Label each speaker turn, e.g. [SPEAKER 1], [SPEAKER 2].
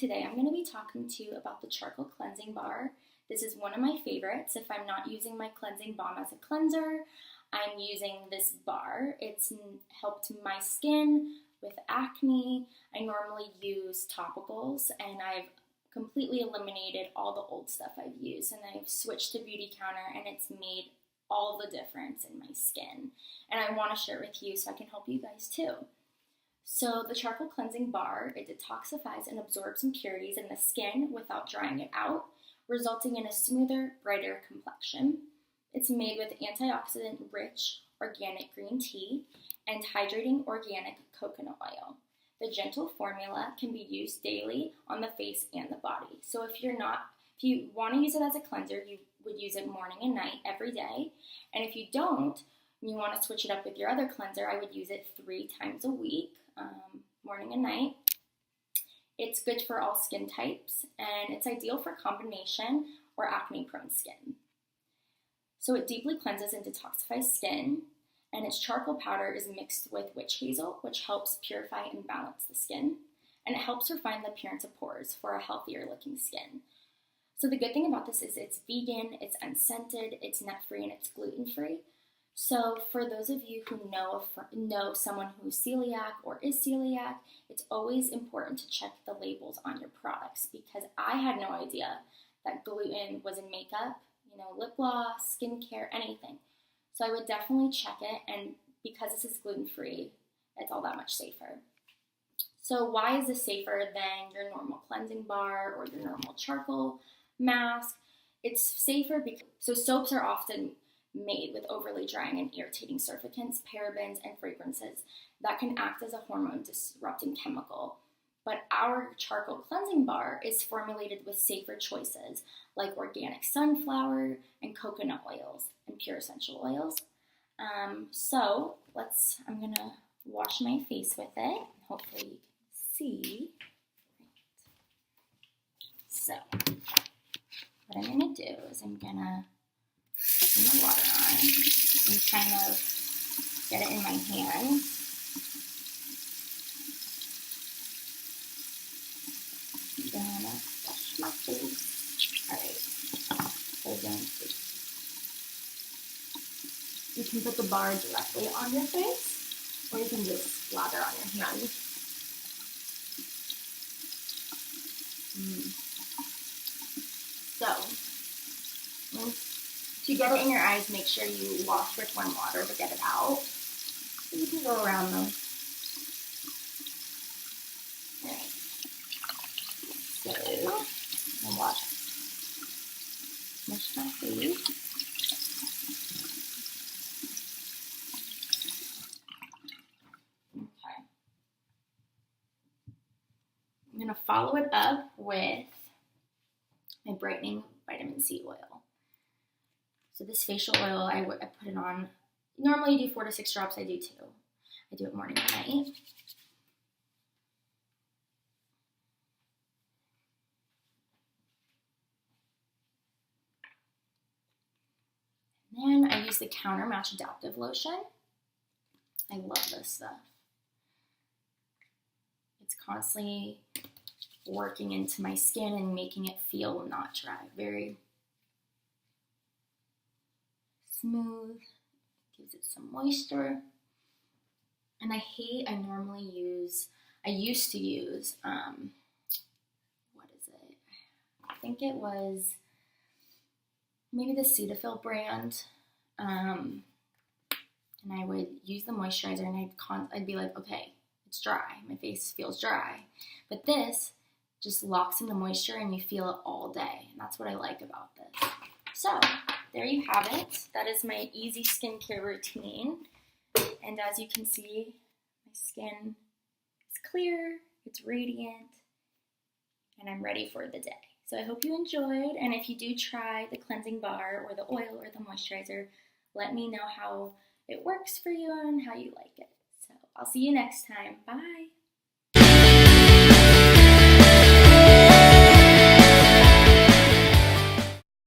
[SPEAKER 1] today I'm going to be talking to you about the charcoal cleansing bar. This is one of my favorites. If I'm not using my cleansing balm as a cleanser, I'm using this bar. It's helped my skin with acne. I normally use topicals, and I've completely eliminated all the old stuff I've used, and I've switched to Beautycounter, and it's made all the difference in my skin. And I want to share it with you so I can help you guys too. So the charcoal cleansing bar, it detoxifies and absorbs impurities in the skin without drying it out, resulting in a smoother, brighter complexion. It's made with antioxidant-rich organic green tea and hydrating organic coconut oil. The gentle formula can be used daily on the face and the body. So if you want to use it as a cleanser, you would use it morning and night every day. And if you don't, and you want to switch it up with your other cleanser, I would use it 3 times a week, morning and night. It's good for all skin types, and it's ideal for combination or acne-prone skin. So it deeply cleanses and detoxifies skin, and its charcoal powder is mixed with witch hazel, which helps purify and balance the skin, and it helps refine the appearance of pores for a healthier looking skin. So the good thing about this is it's vegan, it's unscented, it's nut-free, and it's gluten-free. So for those of you who know someone who's celiac or is celiac, it's always important to check the labels on your products, because I had no idea that gluten was in makeup, lip gloss, skincare, anything. So I would definitely check it, and because this is gluten-free, it's all that much safer. So why is this safer than your normal cleansing bar or your normal charcoal mask? It's safer because soaps are often made with overly drying and irritating surfactants, parabens, and fragrances that can act as a hormone disrupting chemical. But our charcoal cleansing bar is formulated with safer choices like organic sunflower and coconut oils and pure essential oils. So I'm gonna wash my face with it. Hopefully you can see. So what I'm gonna do is I'm gonna put the water on and kind of get it in my hand. I'm gonna wash my face. Alright, hold on. You can put the bar directly on your face, or you can just slather on your hand. So, to get it in your eyes, make sure you wash with warm water to get it out. So you can go around them. Alright. So, I'm gonna wash my face. Okay. I'm gonna follow it up with my brightening vitamin C oil. So this facial oil, I put it on, normally you do 4 to 6 drops, I do 2. I do it morning and night. And then I use the Counter Match Adaptive Lotion. I love this stuff. It's constantly working into my skin and making it feel not dry. Very smooth, gives it some moisture. And I used to use, what is it? I think it was maybe the Cetaphil brand. And I would use the moisturizer, and I'd be like, okay, it's dry. My face feels dry. But this just locks in the moisture, and you feel it all day. And that's what I like about this. So there you have it. That is my easy skincare routine. And as you can see, my skin is clear, it's radiant, and I'm ready for the day. So I hope you enjoyed. And if you do try the cleansing bar or the oil or the moisturizer, let me know how it works for you and how you like it. So I'll see you next time. Bye.